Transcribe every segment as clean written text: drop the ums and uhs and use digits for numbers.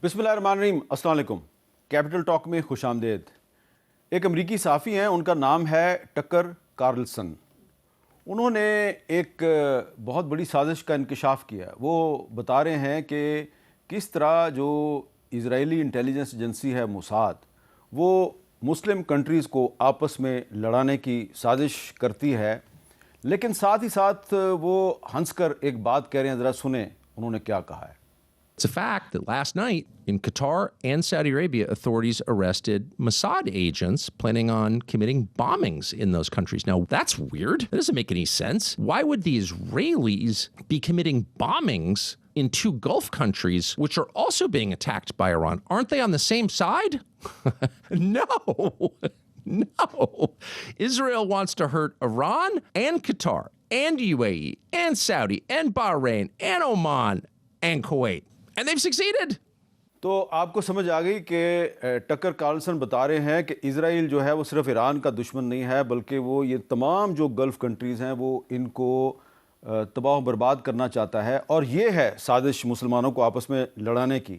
بسم اللہ الرحمن الرحیم، السلام علیکم۔ کیپٹل ٹاک میں خوش آمدید۔ ایک امریکی صحافی ہیں، ان کا نام ہے ٹکر کارلسن۔ انہوں نے ایک بہت بڑی سازش کا انکشاف کیا۔ وہ بتا رہے ہیں کہ کس طرح جو اسرائیلی انٹیلیجنس ایجنسی ہے موساد، وہ مسلم کنٹریز کو آپس میں لڑانے کی سازش کرتی ہے، لیکن ساتھ ہی ساتھ وہ ہنس کر ایک بات کہہ رہے ہیں، ذرا سنیں انہوں نے کیا کہا ہے۔ It's a fact that last night in Qatar and Saudi Arabia, authorities arrested Mossad agents planning on committing bombings in those countries. Now, that's weird. That doesn't make any sense. Why would the Israelis be committing bombings in two Gulf countries, which are also being attacked by Iran? Aren't they on the same side? No. No. Israel wants to hurt Iran and Qatar and UAE and Saudi and Bahrain and Oman and Kuwait. And they've succeeded. تو آپ کو سمجھ آ گئی کہ ٹکر Carlsson بتا رہے ہیں کہ اسرائیل جو ہے وہ صرف ایران کا دشمن نہیں ہے، بلکہ وہ یہ تمام جو گلف کنٹریز ہیں وہ ان کو تباہ و برباد کرنا چاہتا ہے، اور یہ ہے سازش مسلمانوں کو آپس میں لڑانے کی۔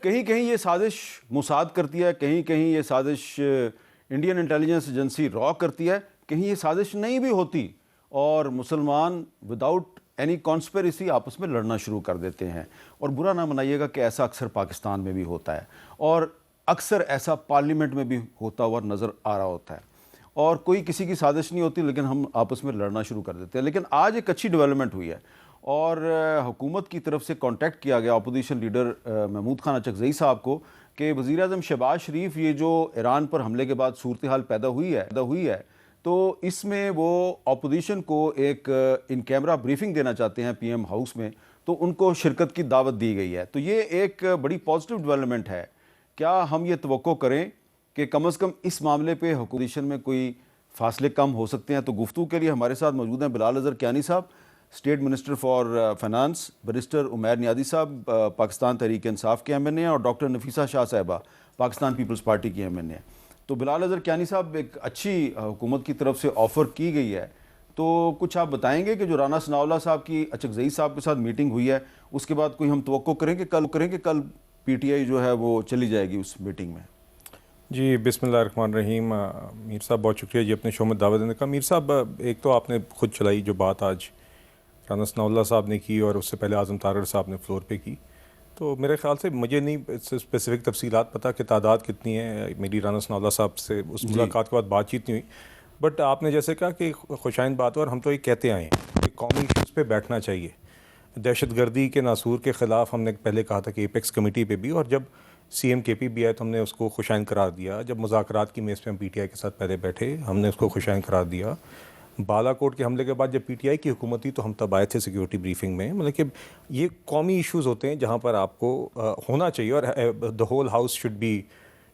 کہیں کہیں یہ سازش موساد کرتی ہے، کہیں کہیں یہ سازش انڈین انٹیلیجنس ایجنسی را کرتی ہے، کہیں یہ سازش نہیں بھی ہوتی اور مسلمان وداؤٹ اینی کانسپیریسی آپس میں لڑنا شروع کر دیتے ہیں۔ اور برا نہ منائیے گا کہ ایسا اکثر پاکستان میں بھی ہوتا ہے، اور اکثر ایسا پارلیمنٹ میں بھی ہوتا ہوا نظر آ رہا ہوتا ہے، اور کوئی کسی کی سازش نہیں ہوتی لیکن ہم آپس میں لڑنا شروع کر دیتے ہیں۔ لیکن آج ایک اچھی ڈیولپمنٹ ہوئی ہے، اور حکومت کی طرف سے کانٹیکٹ کیا گیا اپوزیشن لیڈر محمود خان اچکزئی صاحب کو کہ وزیر اعظم شہباز شریف، یہ جو ایران پر حملے کے بعد صورتحال پیدا ہوئی ہے تو اس میں وہ اپوزیشن کو ایک ان کیمرہ بریفنگ دینا چاہتے ہیں پی ایم ہاؤس میں، تو ان کو شرکت کی دعوت دی گئی ہے۔ تو یہ ایک بڑی پازیٹیو ڈیولپمنٹ ہے۔ کیا ہم یہ توقع کریں کہ کم از کم اس معاملے پہ اپوزیشن میں کوئی فاصلے کم ہو سکتے ہیں؟ تو گفتگو کے لیے ہمارے ساتھ موجود ہیں بلال اظہر کیانی صاحب، state minister for finance, barrister Umair Niazi صاحب پاکستان تحریک انصاف کے ایم این اے، اور ڈاکٹر نفیسہ شاہ صاحبہ پاکستان پیپلز پارٹی کی ایم این اے۔ تو بلال اظہر کیانی صاحب، ایک اچھی حکومت کی طرف سے آفر کی گئی ہے، تو کچھ آپ بتائیں گے کہ جو رانا ثناء اللہ صاحب کی اچکزئی صاحب کے ساتھ میٹنگ ہوئی ہے، اس کے بعد کوئی ہم توقع کریں کہ کل پی ٹی آئی جو ہے وہ چلی جائے گی اس میٹنگ میں؟ جی بسم اللہ الرحمن الرحیم۔ میر صاحب بہت شکریہ جی اپنے شو میں دعوت دینے کا۔ میر صاحب، ایک تو آپ نے خود چلائی جو بات آج رانا ثناء اللہ صاحب نے کی، اور اس سے پہلے اعظم طارڑ صاحب نے فلور پہ کی، تو میرے خیال سے مجھے نہیں اسپیسیفک تفصیلات پتہ کہ تعداد کتنی ہے، میری رانا ثناء اللہ صاحب سے اس ملاقات کے بعد بات چیت نہیں ہوئی، بٹ آپ نے جیسے کہا کہ خوشائند بات ہو، اور ہم تو یہ کہتے آئے ہیں کہ قومی ایشوز پہ بیٹھنا چاہیے۔ دہشت گردی کے ناسور کے خلاف ہم نے پہلے کہا تھا کہ ایپیکس کمیٹی پہ بھی، اور جب سی ایم کے پی بھی آئے تو ہم نے اس کو خوشائند قرار دیا۔ جب مذاکرات کی میز پہ ہم پی ٹی آئی کے ساتھ پہلے بیٹھے، ہم نے اس کو خوشائند قرار دیا۔ بالا کوٹ کے حملے کے بعد جب پی ٹی آئی کی حکومت تھی تو ہم تب آئے تھے سیکیورٹی بریفنگ میں۔ مطلب کہ یہ قومی ایشوز ہوتے ہیں جہاں پر آپ کو ہونا چاہیے، اور the whole house should be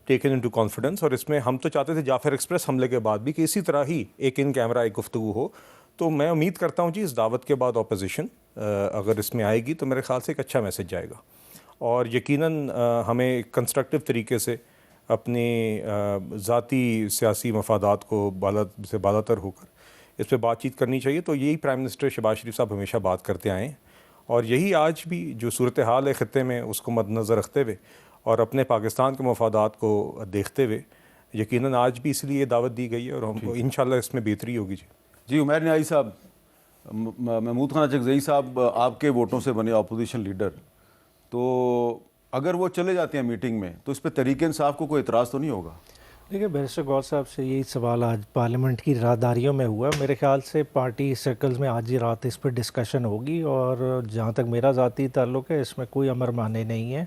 taken into confidence. اور اس میں ہم تو چاہتے تھے جعفر ایکسپریس حملے کے بعد بھی کہ اسی طرح ہی ایک ان کیمرہ ایک گفتگو ہو۔ تو میں امید کرتا ہوں جی اس دعوت کے بعد اپوزیشن اگر اس میں آئے گی تو میرے خیال سے ایک اچھا میسج جائے گا، اور یقیناً ہمیں کنسٹرکٹیو طریقے سے اپنے ذاتی سیاسی مفادات کو بالا تر ہو کر اس پہ بات چیت کرنی چاہیے۔ تو یہی پرائم منسٹر شہباز شریف صاحب ہمیشہ بات کرتے آئے ہیں، اور یہی آج بھی جو صورتحال ہے خطے میں اس کو مد نظر رکھتے ہوئے اور اپنے پاکستان کے مفادات کو دیکھتے ہوئے یقیناً آج بھی اس لیے یہ دعوت دی گئی ہے، اور ہم کو انشاءاللہ اس میں بہتری ہوگی۔ جی عمیر نیازی صاحب، محمود خان اچکزئی صاحب آپ کے ووٹوں سے بنے اپوزیشن لیڈر، تو اگر وہ چلے جاتے ہیں میٹنگ میں تو اس پہ تحریک انصاف کو کوئی اعتراض تو نہیں ہوگا؟ دیکھیے بیرسٹر گور صاحب سے یہی سوال آج پارلیمنٹ کی راہداریوں میں ہوا ہے۔ میرے خیال سے پارٹی سرکلز میں آج ہی رات اس پہ ڈسکشن ہوگی، اور جہاں تک میرا ذاتی تعلق ہے اس میں کوئی امر مانے نہیں ہے۔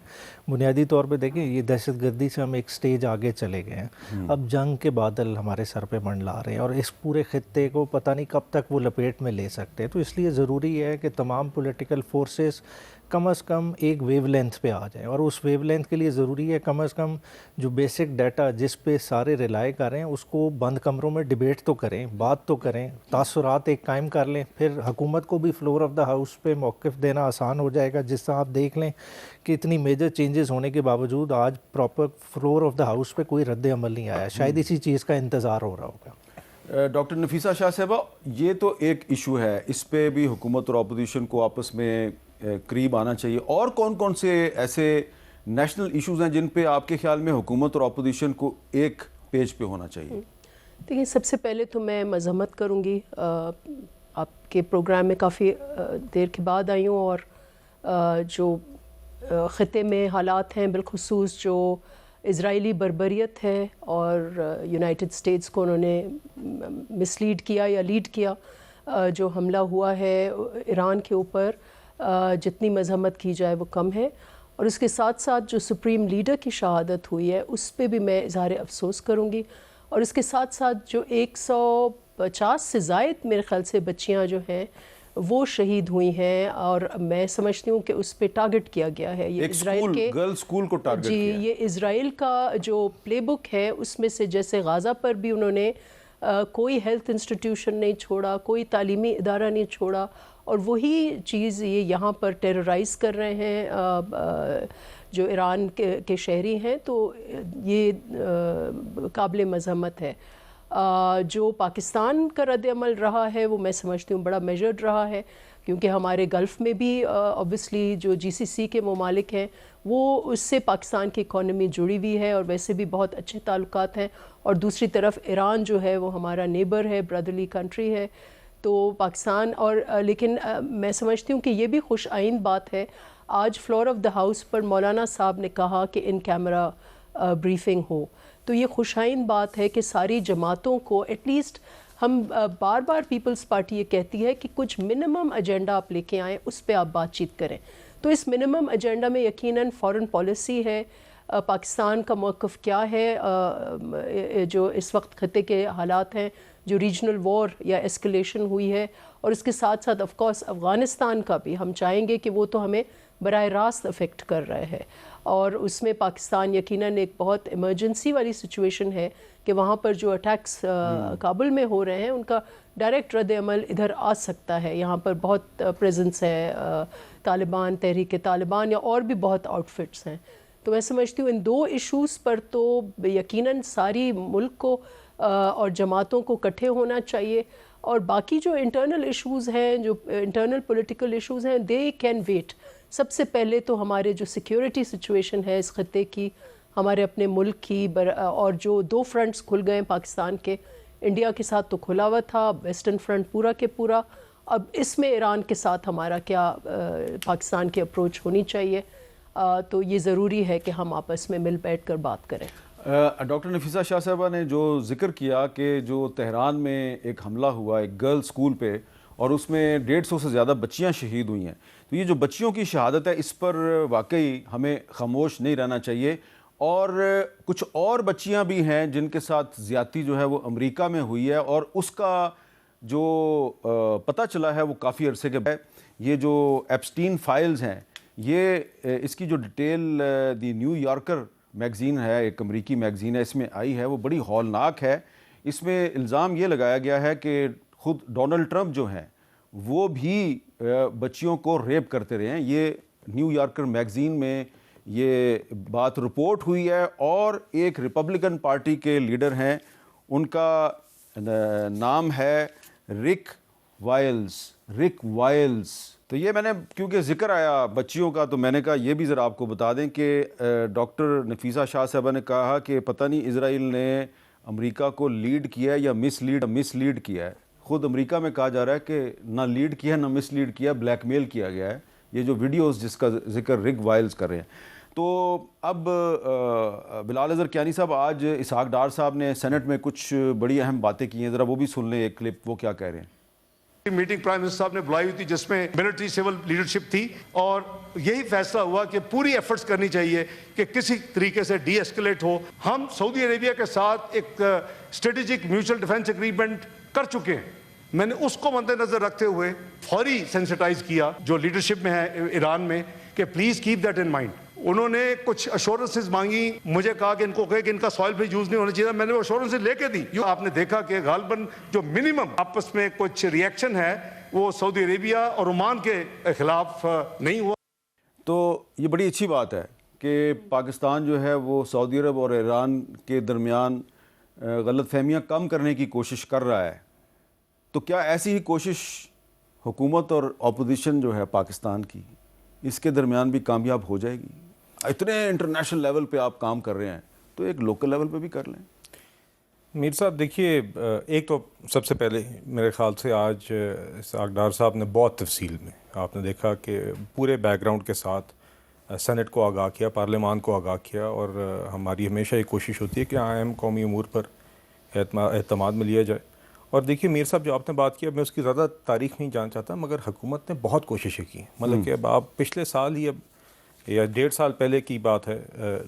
بنیادی طور پہ دیکھیں، یہ دہشت گردی سے ہم ایک سٹیج آگے چلے گئے ہیں، اب جنگ کے بادل ہمارے سر پہ منڈلا رہے ہیں، اور اس پورے خطے کو پتہ نہیں کب تک وہ لپیٹ میں لے سکتے ہیں۔ تو اس لیے ضروری ہے کہ تمام پولیٹیکل فورسز کم از کم ایک ویو لینتھ پہ آ جائیں، اور اس ویو لینتھ کے لیے ضروری ہے کم از کم جو بیسک ڈیٹا جس پہ سارے ریلائی کر رہے ہیں اس کو بند کمروں میں ڈیبیٹ تو کریں، بات تو کریں، تاثرات ایک قائم کر لیں، پھر حکومت کو بھی فلور آف دا ہاؤس پہ موقف دینا آسان ہو جائے گا۔ جس طرح آپ دیکھ لیں کہ اتنی میجر چینجز ہونے کے باوجود آج proper floor of the house پہ کوئی رد عمل نہیں آیا، شاید اسی چیز کا انتظار ہو رہا ہوگا۔ ڈاکٹر نفیسہ شاہ صاحبہ، یہ تو ایک ایشو ہے، اس پہ بھی حکومت اور اپوزیشن کو آپس میں قریب آنا چاہیے۔ اور کون کون سے ایسے نیشنل ایشوز ہیں جن پہ آپ کے خیال میں حکومت اور اپوزیشن کو ایک پیج پہ ہونا چاہیے؟ دیکھیں، سب سے پہلے تو میں مذمت کروں گی، آپ کے پروگرام میں کافی دیر کے بعد آئی ہوں، اور جو خطے میں حالات ہیں، بالخصوص جو اسرائیلی بربریت ہے اور یونائٹڈ اسٹیٹس کو انہوں نے مسلیڈ کیا یا لیڈ کیا، جو حملہ ہوا ہے ایران کے اوپر، جتنی مذمت کی جائے وہ کم ہے. اور اس کے ساتھ ساتھ جو سپریم لیڈر کی شہادت ہوئی ہے اس پہ بھی میں اظہار افسوس کروں گی. اور اس کے ساتھ ساتھ جو 150 سے زائد میرے خیال سے بچیاں جو ہیں وہ شہید ہوئی ہیں، اور میں سمجھتی ہوں کہ اس پہ ٹارگٹ کیا گیا ہے. یہ اسرائیل کے گرل اسکول کو ٹارگٹ جی، کیا. یہ اسرائیل کا جو پلے بک ہے اس میں سے، جیسے غازہ پر بھی انہوں نے کوئی ہیلتھ انسٹیٹیوشن نہیں چھوڑا، کوئی تعلیمی ادارہ نہیں چھوڑا، اور وہی چیز یہ یہاں پر ٹیررائز کر رہے ہیں جو ایران کے شہری ہیں. تو یہ قابل مذمت ہے. جو پاکستان کا رد عمل رہا ہے وہ میں سمجھتی ہوں بڑا میجرڈ رہا ہے، کیونکہ ہمارے گلف میں بھی اوبویسلی جو GCC کے ممالک ہیں وہ اس سے پاکستان کی اکانومی جڑی ہوئی ہے، اور ویسے بھی بہت اچھے تعلقات ہیں. اور دوسری طرف ایران جو ہے وہ ہمارا نیبر ہے، برادرلی کنٹری ہے. تو پاکستان اور لیکن میں سمجھتی ہوں کہ یہ بھی خوش آئند بات ہے. آج فلور آف دا ہاؤس پر مولانا صاحب نے کہا کہ ان کیمرہ بریفنگ ہو، تو یہ خوش آئند بات ہے کہ ساری جماعتوں کو ایٹ لیسٹ، ہم بار بار پیپلز پارٹی یہ کہتی ہے کہ کچھ منیمم ایجنڈا آپ لے کے آئیں، اس پہ آپ بات چیت کریں. تو اس منیمم ایجنڈا میں یقیناً فارن پالیسی ہے، پاکستان کا موقف کیا ہے، جو اس وقت خطے کے حالات ہیں، جو ریجنل وار یا ایسکلیشن ہوئی ہے، اور اس کے ساتھ ساتھ آف کورس افغانستان کا بھی ہم چاہیں گے کہ وہ تو ہمیں براہ راست افیکٹ کر رہے ہیں. اور اس میں پاکستان یقیناً ایک بہت ایمرجنسی والی سچویشن ہے کہ وہاں پر جو اٹیکس کابل میں ہو رہے ہیں ان کا ڈائریکٹ رد عمل ادھر آ سکتا ہے. یہاں پر بہت پریزنس ہے طالبان، تحریک طالبان یا اور بھی بہت آؤٹ فٹس ہیں. تو میں سمجھتی ہوں ان دو ایشوز پر تو یقیناً ساری ملک کو اور جماعتوں کو اکٹھے ہونا چاہیے. اور باقی جو انٹرنل ایشوز ہیں، جو انٹرنل پولیٹیکل ایشوز ہیں، دے کین ویٹ. سب سے پہلے تو ہمارے جو سیکیورٹی سچویشن ہے اس خطے کی، ہمارے اپنے ملک کی، اور جو 2 فرنٹس کھل گئے پاکستان کے، انڈیا کے ساتھ تو کھلا ہوا تھا، ویسٹرن فرنٹ پورا کے پورا، اب اس میں ایران کے ساتھ ہمارا کیا پاکستان کی اپروچ ہونی چاہیے. تو یہ ضروری ہے کہ ہم آپس میں مل بیٹھ کر بات کریں. ڈاکٹر نفیسہ شاہ صاحبہ نے جو ذکر کیا کہ جو تہران میں ایک حملہ ہوا ایک گرل اسکول پہ، اور اس میں 150 سے زیادہ بچیاں شہید ہوئی ہیں، تو یہ جو بچیوں کی شہادت ہے اس پر واقعی ہمیں خاموش نہیں رہنا چاہیے. اور کچھ اور بچیاں بھی ہیں جن کے ساتھ زیادتی جو ہے وہ امریکہ میں ہوئی ہے، اور اس کا جو پتہ چلا ہے وہ کافی عرصے کے بعد. یہ جو ایپسٹین فائلز ہیں، یہ اس کی جو ڈیٹیل دی نیو یارکر میگزین ہے، ایک امریکی میگزین ہے، اس میں آئی ہے، وہ بڑی ہولناک ہے. اس میں الزام یہ لگایا گیا ہے کہ خود ڈونلڈ ٹرمپ جو ہیں وہ بھی بچیوں کو ریپ کرتے رہے ہیں. یہ نیو یارکر میگزین میں یہ بات رپورٹ ہوئی ہے. اور ایک ریپبلکن پارٹی کے لیڈر ہیں، ان کا نام ہے رک وائلز. تو یہ میں نے کیونکہ ذکر آیا بچیوں کا تو میں نے کہا یہ بھی ذرا آپ کو بتا دیں کہ ڈاکٹر نفیسہ شاہ صاحبہ نے کہا کہ پتہ نہیں اسرائیل نے امریکہ کو لیڈ کیا ہے یا مس لیڈ کیا ہے. خود امریکہ میں کہا جا رہا ہے کہ نہ لیڈ کیا نہ مس لیڈ کیا، بلیک میل کیا گیا ہے. یہ جو ویڈیوز جس کا ذکر رگ وائلز کر رہے ہیں. تو اب بلال اظہر کیانی صاحب، آج اسحاق ڈار صاحب نے سینٹ میں کچھ بڑی اہم باتیں کی ہیں، ذرا وہ بھی سن لیں ایک کلپ، وہ کیا کہہ رہے ہیں. میٹنگ پرائم منسٹر صاحب نے بلائی ہوئی تھی جس میں ملٹری سول لیڈرشپ تھی، اور یہی فیصلہ ہوا کہ پوری ایفرٹس کرنی چاہیے کہ کسی طریقے سے ڈی ایسکلیٹ ہو. ہم سعودی عربیہ کے ساتھ ایک اسٹریٹجک میوچل ڈیفنس ایگریمنٹ کر چکے ہیں. میں نے اس کو مد نظر رکھتے ہوئے فوری سینسٹائز کیا جو لیڈرشپ میں ہے ایران میں کہ please keep that in mind. انہوں نے کچھ ایشورنسز مانگی، مجھے کہا کہ ان کو کہے کہ ان کا سوائل پہ یوز نہیں ہونا چاہیے. میں نے وہ ایشورنسز لے کے دی. آپ نے دیکھا کہ غالباً جو منیمم آپس میں کچھ ریئیکشن ہے وہ سعودی عربیہ اور عمان کے خلاف نہیں ہوا. تو یہ بڑی اچھی بات ہے کہ پاکستان جو ہے وہ سعودی عرب اور ایران کے درمیان غلط فہمیاں کم کرنے کی کوشش کر رہا ہے. تو کیا ایسی ہی کوشش حکومت اور اپوزیشن جو ہے پاکستان کی، اس کے درمیان بھی کامیاب ہو جائے گی؟ اتنے انٹرنیشنل لیول پہ آپ کام کر رہے ہیں تو ایک لوکل لیول پہ بھی کر لیں. میر صاحب دیکھیے، ایک تو سب سے پہلے میرے خیال سے آج اسحاق ڈار صاحب نے بہت تفصیل میں آپ نے دیکھا کہ پورے بیک گراؤنڈ کے ساتھ سینٹ کو آگاہ کیا، پارلیمان کو آگاہ کیا، اور ہماری ہمیشہ یہ کوشش ہوتی ہے کہ اہم قومی امور پر اعتماد میں لیا جائے. اور دیکھیے میر صاحب، جو آپ نے بات کی، اب میں اس کی زیادہ تاریخ نہیں جاننا چاہتا، مگر حکومت نے بہت کوششیں کی. مطلب کہ اب آپ پچھلے سال ہی، اب یا 1.5 سال پہلے کی بات ہے،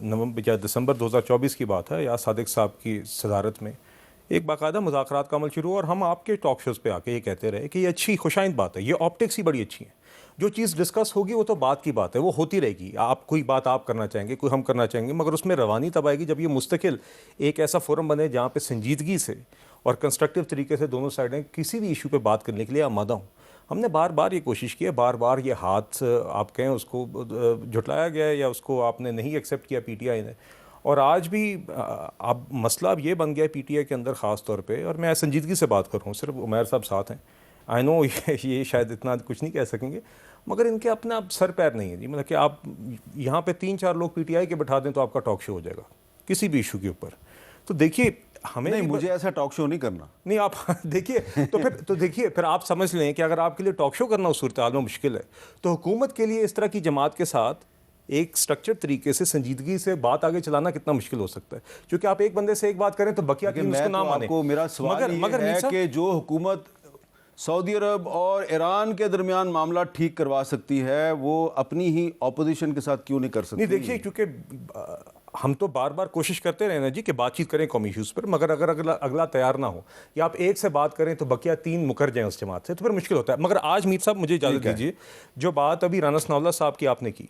نومبر یا دسمبر 2024 کی بات ہے، یا صادق صاحب کی صدارت میں ایک باقاعدہ مذاکرات کا عمل شروع ہوا، اور ہم آپ کے ٹاک شوز پہ آ کے یہ کہتے رہے کہ یہ اچھی خوشائند بات ہے، یہ آپٹکس ہی بڑی اچھی ہیں. جو چیز ڈسکس ہوگی وہ تو بات کی بات ہے، وہ ہوتی رہے گی. آپ کوئی بات آپ کرنا چاہیں گے، کوئی ہم کرنا چاہیں گے، مگر اس میں روانی تب آئے گی جب یہ مستقل ایک ایسا فورم بنے جہاں پہ سنجیدگی سے اور کنسٹرکٹیو طریقے سے دونوں سائڈیں کسی بھی ایشو پہ بات کرنے کے لیے آمادہ ہوں. ہم نے بار بار یہ کوشش کی ہے، بار بار یہ ہاتھ آپ کہیں اس کو جھٹلایا گیا ہے یا اس کو آپ نے نہیں ایکسیپٹ کیا پی ٹی آئی نے. اور آج بھی اب مسئلہ اب یہ بن گیا ہے پی ٹی آئی کے اندر خاص طور پہ، اور میں سنجیدگی سے بات کر رہا ہوں، صرف عمیر صاحب ساتھ ہیں، آئی نو یہ شاید اتنا کچھ نہیں کہہ سکیں گے، مگر ان کے اپنا اب سر پیر نہیں ہے جی. مطلب کہ آپ یہاں پہ 3-4 لوگ پی ٹی آئی کے بٹھا دیں تو آپ کا ٹاک شو ہو جائے گا کسی بھی ایشو کے اوپر. تو دیکھیے ہمیں نہیں، مجھے ایسا ٹاک شو نہیں کرنا. نہیں، آپ دیکھیے تو دیکھیے پھر آپ سمجھ لیں کہ اگر آپ کے لیے ٹاک شو کرنا اس صورتحال میں مشکل ہے، تو حکومت کے لیے اس طرح کی جماعت کے ساتھ ایک سٹرکچر طریقے سے سنجیدگی سے بات آگے چلانا کتنا مشکل ہو سکتا ہے. کیونکہ آپ ایک بندے سے ایک بات کریں تو بقیہ ٹیم اس کو نہ مانے. میرا سوال یہ ہے کہ جو حکومت سعودی عرب اور ایران کے درمیان معاملہ ٹھیک کروا سکتی ہے، وہ اپنی ہی اپوزیشن کے ساتھ کیوں نہیں کر سکتی؟ نہیں دیکھیے، کیونکہ ہم تو بار بار کوشش کرتے رہے نا جی کہ بات چیت کریں قومی ایشوز پر، مگر اگر اگلا تیار نہ ہو یا آپ ایک سے بات کریں تو بقیہ 3 مکر جائیں اس جماعت سے، تو پھر مشکل ہوتا ہے. مگر آج میر صاحب مجھے اجازت دیجیے، جو بات ابھی رانا ثناء اللہ صاحب کی آپ نے کی،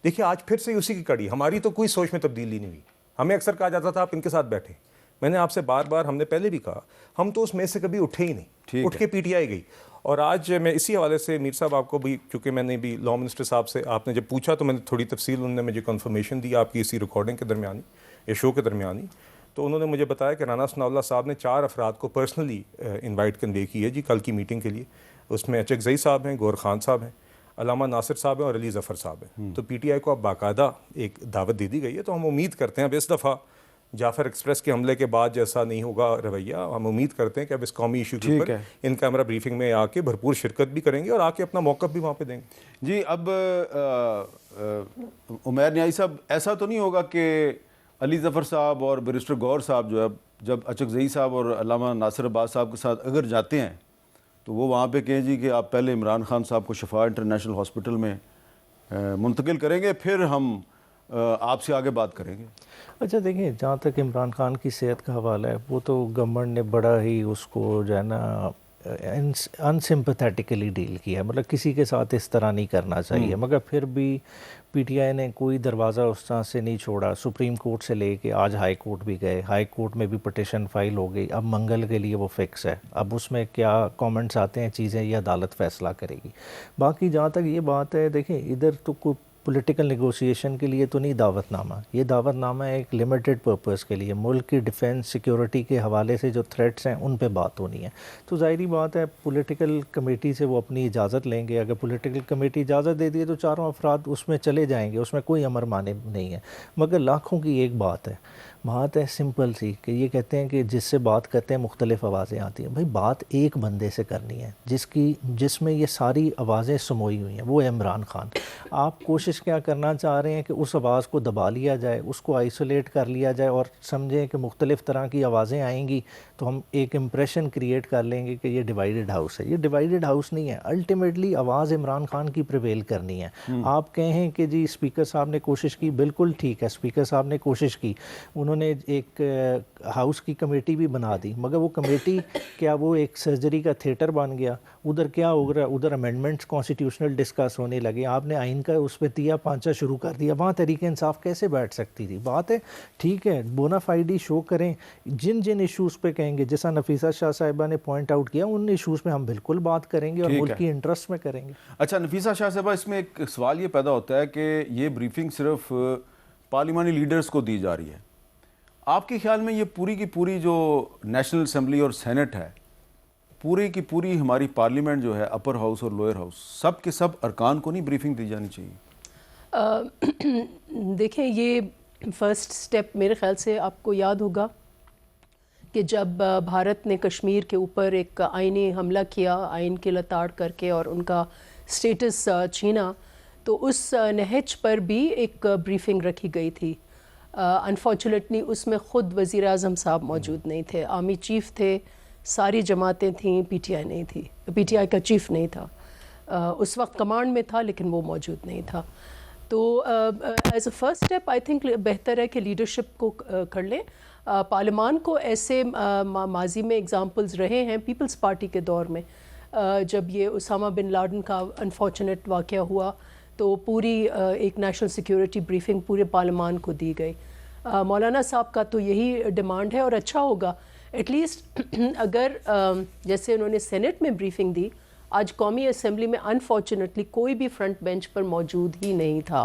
دیکھیے آج پھر سے اسی کی کڑی، ہماری تو کوئی سوچ میں تبدیلی نہیں ہوئی. ہمیں اکثر کہا جاتا تھا آپ ان کے ساتھ بیٹھیں، میں نے آپ سے بار بار، ہم نے پہلے بھی کہا، ہم تو اس میں سے کبھی اٹھے ہی نہیں، اٹھ کے پی ٹی آئی گئی. اور آج میں اسی حوالے سے میر صاحب آپ کو بھی، چونکہ میں نے بھی لا منسٹر صاحب سے آپ نے جب پوچھا تو میں نے تھوڑی تفصیل، انہوں نے مجھے کنفرمیشن دی آپ کی اسی ریکارڈنگ کے درمیان یا شو کے درمیان ہی. تو انہوں نے مجھے بتایا کہ رانا ثناء اللہ صاحب نے 4 افراد کو پرسنلی انوائٹ کنوے کی ہے جی کل کی میٹنگ کے لیے. اس میں اچکزئی صاحب ہیں، گور خان صاحب ہیں، علامہ ناصر صاحب ہیں اور علی ظفر صاحب ہیں. تو پی ٹی آئی کو اب باقاعدہ ایک دعوت دے دی گئی ہے. تو ہم امید کرتے ہیں اب اس دفعہ جعفر ایکسپریس کے حملے کے بعد جیسا نہیں ہوگا رویہ، ہم امید کرتے ہیں کہ اب اس قومی ایشو کے اوپر ان کیمرہ بریفنگ میں آ کے بھرپور شرکت بھی کریں گے اور آ کے اپنا موقف بھی وہاں پہ دیں گے. جی اب عمیر نیائی صاحب، ایسا تو نہیں ہوگا کہ علی ظفر صاحب اور بیرسٹر گور صاحب جو ہے جب اچکزئی صاحب اور علامہ ناصر عباس صاحب کے ساتھ اگر جاتے ہیں تو وہ وہاں پہ کہیں جی کہ آپ پہلے عمران خان صاحب کو شفا انٹرنیشنل ہاسپٹل میں منتقل کریں گے، پھر ہم آپ سے آگے بات کریں گے؟ اچھا دیکھیں، جہاں تک عمران خان کی صحت کا حوالہ ہے، وہ تو گورنمنٹ نے بڑا ہی اس کو جو ہے نا انسمپتھیٹیکلی ڈیل کیا ہے. مطلب کسی کے ساتھ اس طرح نہیں کرنا چاہیے، مگر پھر بھی پی ٹی آئی نے کوئی دروازہ اس طرح سے نہیں چھوڑا. سپریم کورٹ سے لے کے آج ہائی کورٹ بھی گئے، ہائی کورٹ میں بھی پٹیشن فائل ہو گئی، اب منگل کے لیے وہ فکس ہے. اب اس میں کیا کامنٹس آتے ہیں چیزیں یہ عدالت فیصلہ کرے گی. باقی جہاں تک یہ بات ہے، دیکھیں ادھر تو کوئی پولیٹیکل نیگوسیشن کے لیے تو نہیں دعوت نامہ، یہ دعوت نامہ ایک لمیٹڈ پرپز کے لیے، ملک کی ڈیفنس سیکیورٹی کے حوالے سے جو تھریٹس ہیں ان پہ بات ہونی ہے. تو ظاہری بات ہے پولیٹیکل کمیٹی سے وہ اپنی اجازت لیں گے. اگر پولیٹیکل کمیٹی اجازت دے دیے تو 4 افراد اس میں چلے جائیں گے، اس میں کوئی امر مانے نہیں ہے. مگر لاکھوں کی ایک بات ہے سمپل سی، کہ یہ کہتے ہیں کہ جس سے بات کرتے ہیں مختلف آوازیں آتی ہیں. بھائی بات ایک بندے سے کرنی ہے جس میں یہ ساری آوازیں سموئی ہوئی ہیں، وہ ہے عمران خان. آپ کوشش کیا کرنا چاہ رہے ہیں کہ اس آواز کو دبا لیا جائے، اس کو آئسولیٹ کر لیا جائے اور سمجھیں کہ مختلف طرح کی آوازیں آئیں گی تو ہم ایک امپریشن کریٹ کر لیں گے کہ یہ ڈیوائیڈڈ ہاؤس ہے. یہ ڈیوائیڈڈ ہاؤس نہیں ہے، الٹیمیٹلی آواز عمران خان کی پریویل کرنی ہے. آپ کہیں کہ جی اسپیکر صاحب نے کوشش کی، بالکل ٹھیک ہے، اسپیکر صاحب نے کوشش کی، انہوں نے ایک ہاؤس کی کمیٹی بھی بنا دی، مگر وہ کمیٹی کیا وہ ایک سرجری کا تھیٹر بن گیا؟ ادھر کیا ہو رہا ہے؟ ادھر امینڈمنٹس کانسٹیٹیوشنل ڈسکس ہونے لگے، آپ نے آئین کا اس پہ تیا پانچا شروع کر دیا. وہاں تحریک انصاف کیسے بیٹھ سکتی تھی؟ بات ہے ٹھیک ہے، بونا فائیڈی شو کریں، جن ایشوز پہ کہیں گے، جیسا نفیسہ شاہ صاحبہ نے پوائنٹ آؤٹ کیا، ان ایشوز میں ہم بالکل بات کریں گے اور ملک کی انٹرسٹ میں کریں گے. اچھا نفیسہ شاہ صاحبہ، اس میں ایک سوال یہ پیدا ہوتا ہے کہ یہ بریفنگ صرف پارلیمانی لیڈرز کو دی جا رہی ہے. آپ کے خیال میں یہ پوری کی پوری جو نیشنل اسمبلی اور سینٹ ہے، پوری کی پوری ہماری پارلیمنٹ جو ہے، اپر ہاؤس اور لوئر ہاؤس، سب کے سب ارکان کو نہیں بریفنگ دی جانی چاہیے؟ دیکھیں یہ فرسٹ سٹیپ میرے خیال سے آپ کو یاد ہوگا کہ جب بھارت نے کشمیر کے اوپر ایک آئینی حملہ کیا آئین کے لتاڑ کر کے اور ان کا سٹیٹس چھینا، تو اس نہج پر بھی ایک بریفنگ رکھی گئی تھی. انفارچونیٹلی اس میں خود وزیر اعظم صاحب موجود نہیں تھے، آرمی چیف تھے، ساری جماعتیں تھیں، پی ٹی آئی نہیں تھی، پی ٹی آئی کا چیف نہیں تھا، اس وقت کمانڈ میں تھا لیکن وہ موجود نہیں تھا. تو as a first step I think بہتر ہے کہ لیڈرشپ کو کر لیں. پارلیمان کو ایسے ماضی میں اگزامپلز رہے ہیں پیپلز پارٹی کے دور میں، جب یہ اسامہ بن لادن کا انفارچونیٹ واقعہ ہوا تو پوری ایک نیشنل سیکیورٹی بریفنگ پورے پارلیمان کو دی گئی. مولانا صاحب کا تو یہی ڈیمانڈ ہے اور اچھا ہوگا ایٹ لیسٹ اگر جیسے انہوں نے سینٹ میں بریفنگ دی، آج قومی اسمبلی میں انفارچونیٹلی کوئی بھی فرنٹ بینچ پر موجود ہی نہیں تھا.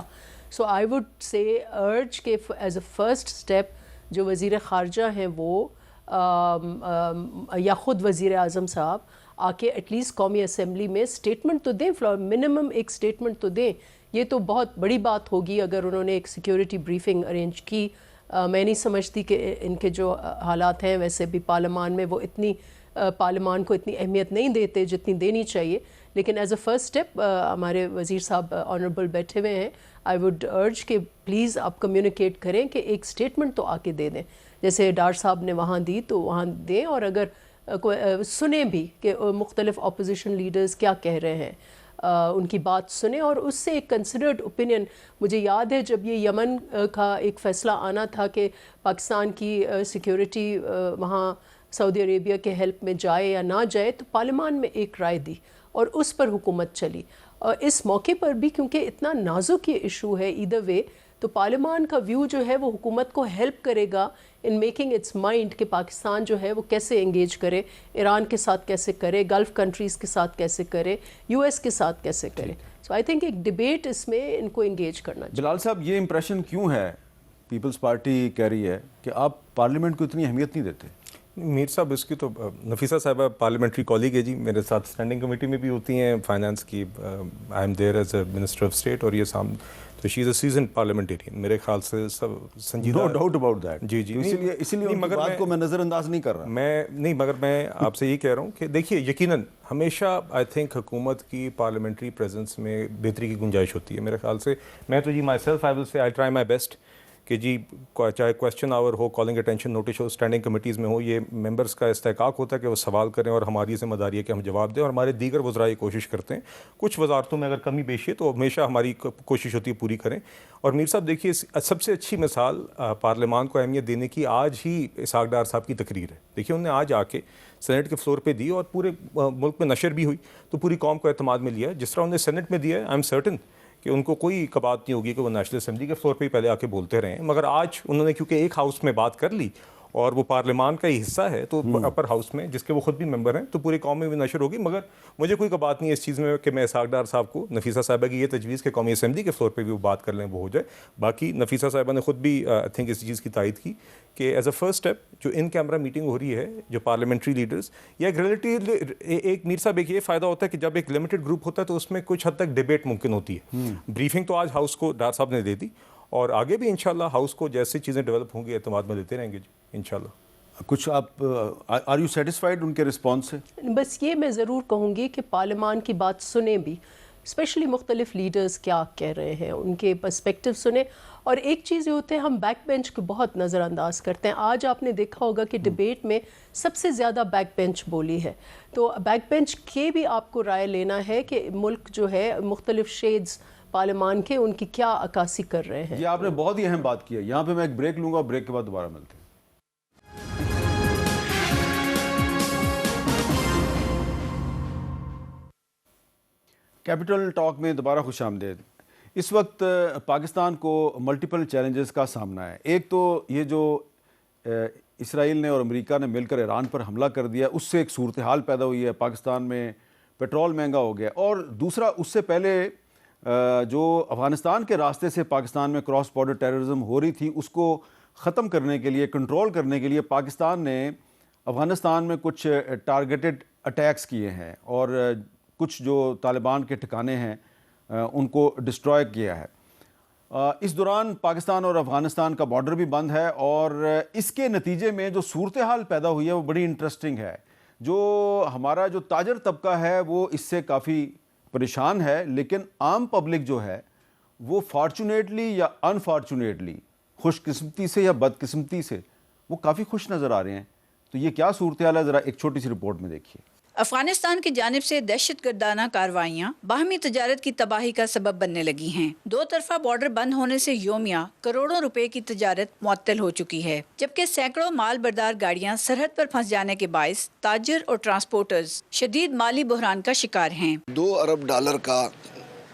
سو آئی وڈ سے ارج کہ ایز اے فرسٹ اسٹیپ جو وزیر خارجہ ہیں وہ یا خود وزیر اعظم صاحب آ کے ایٹ لیسٹ قومی اسمبلی میں اسٹیٹمنٹ تو دیں، منیمم ایک اسٹیٹمنٹ تو دیں. یہ تو بہت بڑی بات ہوگی اگر انہوں نے ایک سیکیورٹی بریفنگ ارینج کی. میں نہیں سمجھتی کہ ان کے جو حالات ہیں ویسے بھی پارلیمان میں وہ اتنی پارلیمان کو اتنی اہمیت نہیں دیتے جتنی دینی چاہیے، لیکن ایز اے فرسٹ اسٹیپ ہمارے وزیر صاحب آنریبل بیٹھے ہوئے ہیں، آئی وڈ ارج کہ پلیز آپ کمیونیکیٹ کریں کہ ایک اسٹیٹمنٹ تو آ کے دے دیں، جیسے ڈار صاحب نے وہاں دی تو وہاں دیں، اور اگر سنیں بھی کہ مختلف اپوزیشن لیڈرز کیا کہہ رہے ہیں، ان کی بات سنیں اور اس سے ایک کنسیڈرڈ اوپینین. مجھے یاد ہے جب یہ یمن کا ایک فیصلہ آنا تھا کہ پاکستان کی سیکیورٹی وہاں سعودی عربیہ کے ہیلپ میں جائے یا نہ جائے، تو پارلیمان میں ایک رائے دی اور اس پر حکومت چلی. اور اس موقع پر بھی کیونکہ اتنا نازک یہ ایشو ہے ایدر وے، تو پارلیمان کا ویو جو ہے وہ حکومت کو ہیلپ کرے گا ان میکنگ اٹس مائنڈ کہ پاکستان جو ہے وہ کیسے انگیج کرے، ایران کے ساتھ کیسے کرے، گلف کنٹریز کے ساتھ کیسے کرے، یو ایس کے ساتھ کیسے کرے. سو آئی تھنک ایک ڈیبیٹ اس میں ان کو انگیج کرنا چاہیے. بلال صاحب، یہ امپریشن کیوں ہے پیپلز پارٹی کہہ رہی ہے کہ آپ پارلیمنٹ کو اتنی اہمیت نہیں دیتے؟ میر صاحب اس کی تو نفیسہ صاحبہ پارلیمنٹری کالیگ ہے جی، میرے ساتھ اسٹینڈنگ کمیٹی میں بھی ہوتی ہیں فائنانس کی. I am there as a minister of state, اور یہ تو شی از اے سیزنڈ پارلیمنٹیرین میرے خیال سے سب سنجیدہ. No doubt about that. جی جی، اسی لیے ان کی بات کو میں نظر انداز نہیں کر رہا. مگر میں آپ سے یہ کہہ رہا ہوں کہ دیکھیے یقیناً ہمیشہ آئی تھنک حکومت کی پارلیمنٹری پریزنس میں بہتری کی گنجائش ہوتی ہے. میرے خیال سے میں تو جی مائی سیلف آئی ول سے آئی ٹرائی مائی بیسٹ کہ جی چاہے کویسچن آور ہو، کالنگ اٹینشن نوٹس ہو، اسٹینڈنگ کمیٹیز میں ہو، یہ ممبرس کا استحقاق ہوتا ہے کہ وہ سوال کریں اور ہماری ذمہ داری ہے کہ ہم جواب دیں، اور ہمارے دیگر وزراء یہ کوشش کرتے ہیں. کچھ وزارتوں میں اگر کمی بیشی ہے تو ہمیشہ ہماری کوشش ہوتی ہے پوری کریں. اور میر صاحب دیکھیے سب سے اچھی مثال پارلیمان کو اہمیت دینے کی آج ہی اسحاق ڈار صاحب کی تقریر ہے. دیکھیے انہوں نے آج آ کے سینٹ کے فلور پہ دی اور پورے ملک میں نشر بھی ہوئی، تو پوری قوم کو اعتماد میں لیا. جس طرح انہوں نے سینٹ میں دیا ہے، آئی ایم سرٹن کہ ان کو کوئی کبات نہیں ہوگی کہ وہ نیشنل اسمبلی کے فلور پہ ہی پہلے آ کے بولتے رہے ہیں. مگر آج انہوں نے کیونکہ ایک ہاؤس میں بات کر لی اور وہ پارلیمان کا ہی حصہ ہے تو اپر ہاؤس میں، جس کے وہ خود بھی ممبر ہیں، تو پوری قوم میں بھی نشر ہوگی. مگر مجھے کوئی بات نہیں ہے اس چیز میں کہ میں اسحاق ڈار صاحب کو، نفیسہ صاحبہ کی یہ تجویز کہ قومی اسمبلی کے فلور پہ بھی وہ بات کر لیں وہ ہو جائے. باقی نفیسہ صاحبہ نے خود بھی آئی تھنک اس چیز کی تائید کی کہ ایز اے فرسٹ اسٹیپ جو ان کیمرہ میٹنگ ہو رہی ہے جو پارلیمنٹری لیڈرز یا ایک میر صاحب ایک یہ فائدہ ہوتا ہے کہ جب ایک لمیٹڈ گروپ ہوتا ہے تو اس میں کچھ حد تک ڈیبیٹ ممکن ہوتی ہے. بریفنگ تو آج ہاؤس کو ڈار صاحب نے دے دی اور آگے بھی انشاءاللہ ہاؤس کو جیسی چیزیں ڈیولپ ہوں گی اعتماد میں لیتے رہیں گے جی انشاءاللہ. کچھ آپ آر یو سیٹسفائیڈ ان کے رسپانس سے؟ بس یہ میں ضرور کہوں گی کہ پارلیمان کی بات سنیں بھی، اسپیشلی مختلف لیڈرز کیا کہہ رہے ہیں، ان کے پرسپیکٹیو سنیں. اور ایک چیز یہ ہوتے ہیں ہم بیک بینچ کو بہت نظر انداز کرتے ہیں. آج آپ نے دیکھا ہوگا کہ ڈیبیٹ میں سب سے زیادہ بیک بینچ بولی ہے، تو بیک بینچ کے بھی آپ کو رائے لینا ہے کہ ملک جو ہے مختلف شیڈز پارلیمان کے ان کی کیا عکاسی کر رہے ہیں. یہ آپ نے بہت ہی اہم بات کی ہے. یہاں پہ میں ایک بریک لوں گا، بریک کے بعد دوبارہ ملتے ہیں. کیپٹل ٹاک میں دوبارہ خوش آمدید. اس وقت پاکستان کو ملٹیپل چیلنجز کا سامنا ہے. ایک تو یہ جو اسرائیل نے اور امریکہ نے مل کر ایران پر حملہ کر دیا، اس سے ایک صورتحال پیدا ہوئی ہے، پاکستان میں پیٹرول مہنگا ہو گیا. اور دوسرا اس سے پہلے جو افغانستان کے راستے سے پاکستان میں کراس بارڈر ٹیررزم ہو رہی تھی، اس کو ختم کرنے کے لیے، کنٹرول کرنے کے لیے پاکستان نے افغانستان میں کچھ ٹارگیٹڈ اٹیکس کیے ہیں اور کچھ جو طالبان کے ٹھکانے ہیں ان کو ڈسٹرائے کیا ہے. اس دوران پاکستان اور افغانستان کا بارڈر بھی بند ہے اور اس کے نتیجے میں جو صورتحال پیدا ہوئی ہے وہ بڑی انٹرسٹنگ ہے. جو ہمارا جو تاجر طبقہ ہے وہ اس سے کافی پریشان ہے, لیکن عام پبلک جو ہے وہ فارچونیٹلی یا انفارچونیٹلی, خوش قسمتی سے یا بد قسمتی سے, وہ کافی خوش نظر آ رہے ہیں. تو یہ کیا صورتحال ہے, ذرا ایک چھوٹی سی رپورٹ میں دیکھیے. افغانستان کی جانب سے دہشت گردانہ کارروائیاں باہمی تجارت کی تباہی کا سبب بننے لگی ہیں. دو طرفہ بارڈر بند ہونے سے یومیہ کروڑوں روپے کی تجارت معطل ہو چکی ہے, جبکہ سینکڑوں مال بردار گاڑیاں سرحد پر پھنس جانے کے باعث تاجر اور ٹرانسپورٹرز شدید مالی بحران کا شکار ہیں. $2 ارب کا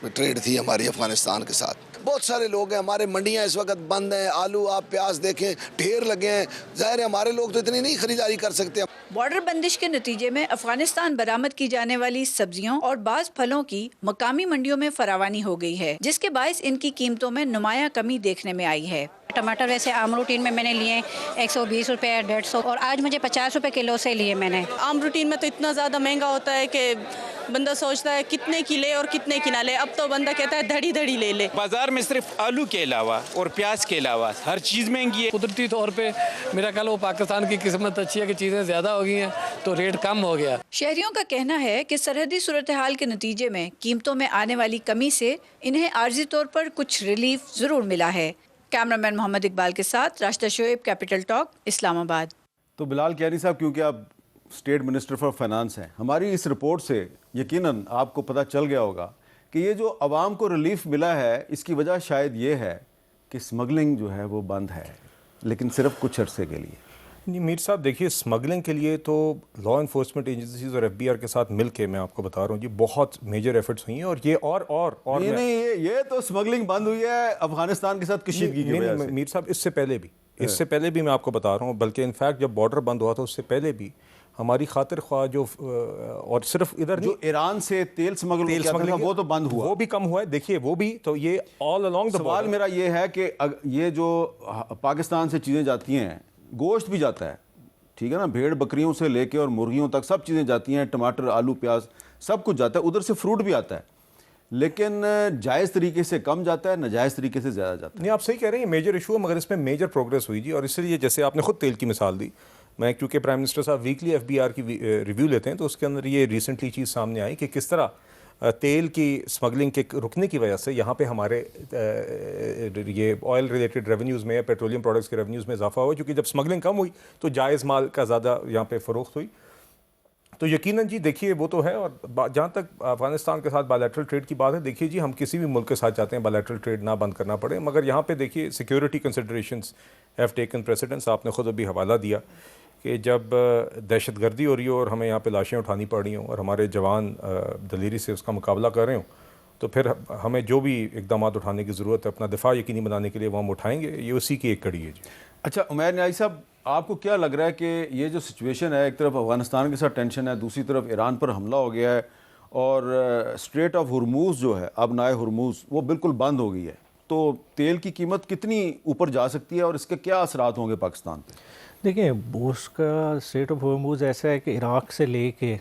ٹریڈ تھی ہماری افغانستان کے ساتھ. بہت سارے لوگ ہیں, ہمارے منڈیاں اس وقت بند ہیں, آلو آپ پیاز دیکھیں ڈھیر لگے ہیں. ظاہر ہے ہمارے لوگ تو اتنی نہیں خریداری کر سکتے. بارڈر بندش کے نتیجے میں افغانستان برآمد کی جانے والی سبزیوں اور بعض پھلوں کی مقامی منڈیوں میں فراوانی ہو گئی ہے, جس کے باعث ان کی قیمتوں میں نمایاں کمی دیکھنے میں آئی ہے. ٹماٹر ویسے عام روٹین میں نے لیے 120 روپے 150 اور آج مجھے 50 روپے کلو سے لیے میں نے. عام روٹین میں تو اتنا زیادہ مہنگا ہوتا ہے کہ بندہ سوچتا ہے کتنے کی لے اور کتنے کی نہ لے. اب تو بندہ کہتا ہے دھڑی دھڑی لے لے. بازار میں صرف آلو کے علاوہ اور پیاز کے علاوہ ہر چیز مہنگی ہے. قدرتی طور پہ میرا خیال وہ پاکستان کی قسمت اچھی ہے کہ چیزیں زیادہ ہو گئی ہیں تو ریٹ کم ہو گیا. شہریوں کا کہنا ہے کہ سرحدی صورتحال کے نتیجے میں قیمتوں میں آنے والی کمی سے انہیں عارضی طور پر کچھ ریلیف ضرور ملا ہے. کیمرامین محمد اقبال کے ساتھ راشدہ شعیب, کیپٹل ٹاک, اسلام آباد. تو بلال کیانی صاحب, کیونکہ آپ اسٹیٹ منسٹر فار فائنانس ہیں, ہماری اس رپورٹ سے یقیناً آپ کو پتہ چل گیا ہوگا کہ یہ جو عوام کو ریلیف ملا ہے اس کی وجہ شاید یہ ہے کہ اسمگلنگ جو ہے وہ بند ہے, لیکن صرف کچھ عرصے کے لیے. نہیں میر صاحب دیکھیے, اسمگلنگ کے لیے تو لا انفورسمنٹ ایجنسیز اور FBR کے ساتھ مل کے میں آپ کو بتا رہا ہوں جی بہت میجر ایفرٹس ہوئی ہیں. اور یہ اور نہیں یہ تو اسمگلنگ بند ہوئی ہے افغانستان کے ساتھ کشیدگی کی وجہ سے. میر صاحب اس سے پہلے بھی میں آپ کو بتا رہا ہوں, بلکہ انفیکٹ جب بارڈر بند ہوا تھا اس سے پہلے بھی ہماری خاطر خواہ جو اور صرف ادھر جو ایران سے تیل سمگل تھا وہ تو بند ہوا, وہ بھی کم ہوا ہے. دیکھیے وہ بھی تو یہ آل along the سوال میرا یہ ہے کہ یہ جو پاکستان سے چیزیں جاتی ہیں, گوشت بھی جاتا ہے, ٹھیک ہے نا, بھیڑ بکریوں سے لے کے اور مرغیوں تک سب چیزیں جاتی ہیں, ٹماٹر آلو پیاز سب کچھ جاتا ہے, ادھر سے فروٹ بھی آتا ہے, لیکن جائز طریقے سے کم جاتا ہے, ناجائز طریقے سے زیادہ جاتا ہے. نہیں آپ صحیح کہہ رہے ہیں, میجر ایشو ہے, مگر اس میں میجر پروگرس ہوئی جی. اور اس لیے جیسے آپ نے خود تیل کی مثال دی, میں کیونکہ پرائم منسٹر صاحب ویکلی FBR کی ریویو لیتے ہیں تو اس کے اندر یہ ریسنٹلی چیز سامنے آئی کہ کس طرح تیل کی اسمگلنگ کے رکنے کی وجہ سے یہاں پہ ہمارے یہ آئل ریلیٹڈ ریونیوز میں, پیٹرولیم پروڈکٹس کے ریونیوز میں اضافہ ہوا, کیونکہ جب اسمگلنگ کم ہوئی تو جائز مال کا زیادہ یہاں پہ فروخت ہوئی. تو یقیناً جی دیکھیے وہ تو ہے. اور جہاں تک افغانستان کے ساتھ بائیلیٹرل ٹریڈ کی بات ہے, دیکھیے جی ہم کسی بھی ملک کے ساتھ چاہتے ہیں بائیلیٹرل ٹریڈ نہ بند کرنا پڑے, مگر یہاں پہ دیکھیے security considerations have taken precedence. آپ نے خود ابھی حوالہ دیا کہ جب دہشت گردی ہو رہی ہو اور ہمیں یہاں پہ لاشیں اٹھانی پڑ رہی ہوں اور ہمارے جوان دلیری سے اس کا مقابلہ کر رہے ہوں, تو پھر ہمیں جو بھی اقدامات اٹھانے کی ضرورت ہے اپنا دفاع یقینی بنانے کے لیے وہ ہم اٹھائیں گے. یہ اسی کی ایک کڑی ہے جی. اچھا عمیر نیازی صاحب, آپ کو کیا لگ رہا ہے کہ یہ جو سچویشن ہے, ایک طرف افغانستان کے ساتھ ٹینشن ہے, دوسری طرف ایران پر حملہ ہو گیا ہے اور اسٹریٹ آف ہرموز جو ہے اب نائے ہرموز وہ بالکل بند ہو گئی ہے, تو تیل کی قیمت کتنی اوپر جا سکتی ہے اور اس کے کیا اثرات ہوں گے پاکستان پہ؟ دیکھیں اس کا اسٹریٹ آف ہرموز ایسا ہے کہ عراق سے لے کے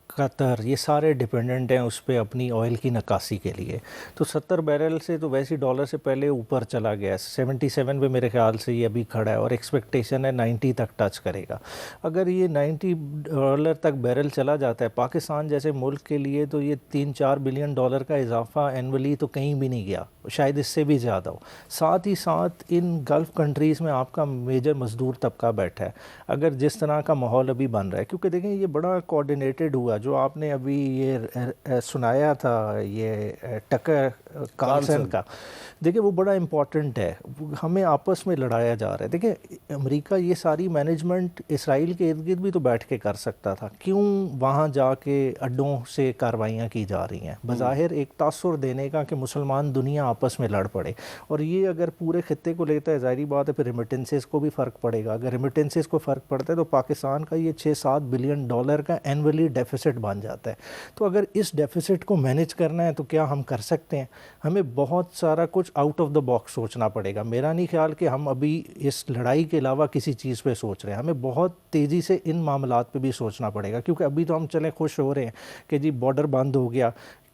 قطر یہ سارے ڈیپینڈنٹ ہیں اس پہ اپنی آئل کی نکاسی کے لیے. تو 70 بیرل سے تو ویسے ڈالر سے پہلے اوپر چلا گیا ہے, 77 پہ میرے خیال سے یہ ابھی کھڑا ہے اور ایکسپیکٹیشن ہے 90 تک ٹچ کرے گا. اگر یہ $90 تک بیرل چلا جاتا ہے پاکستان جیسے ملک کے لیے, تو یہ $3-4 بلین کا اضافہ اینولی تو کہیں بھی نہیں گیا, شاید اس سے بھی زیادہ ہو. ساتھ ہی ساتھ ان گلف کنٹریز میں آپ کا میجر مزدور طبقہ بیٹھا ہے. اگر جس طرح کا ماحول ابھی بن رہا ہے, کیونکہ دیکھیں یہ بڑا کوآرڈینیٹڈ ہوا, جو آپ نے ابھی یہ سنایا تھا یہ ٹکر کارلسن کا, دیکھیں وہ بڑا امپورٹنٹ ہے. ہمیں آپس میں لڑایا جا رہا ہے. دیکھیں امریکہ یہ ساری مینجمنٹ اسرائیل کے ارد گرد بھی تو بیٹھ کے کر سکتا تھا, کیوں وہاں جا کے اڈوں سے کارروائیاں کی جا رہی ہیں بظاہر ایک تاثر دینے کا کہ مسلمان دنیا آپس میں لڑ پڑے. اور یہ اگر پورے خطے کو لیتا ہے ظاہری بات ہے پھر ریمیٹنسز کو بھی فرق پڑے گا. اگر ریمیٹنسز کو فرق پڑتا ہے تو پاکستان کا یہ $6-7 بلین کا اینولی ڈیفیسٹ بن جاتا ہے. تو اگر اس ڈیفیسٹ کو مینیج کرنا ہے تو کیا ہم کر سکتے ہیں؟ ہمیں بہت سارا کچھ آؤٹ آف دا باکس سوچنا پڑے گا. میرا نہیں خیال کہ ہم ابھی اس لڑائی کے علاوہ کسی چیز پہ سوچ رہے ہیں, ہمیں بہت تیزی سے ان معاملات پہ بھی سوچنا پڑے گا. کیونکہ ابھی تو ہم چلیں خوش ہو رہے ہیں کہ جی بارڈر بند ہو گیا,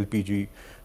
LPG,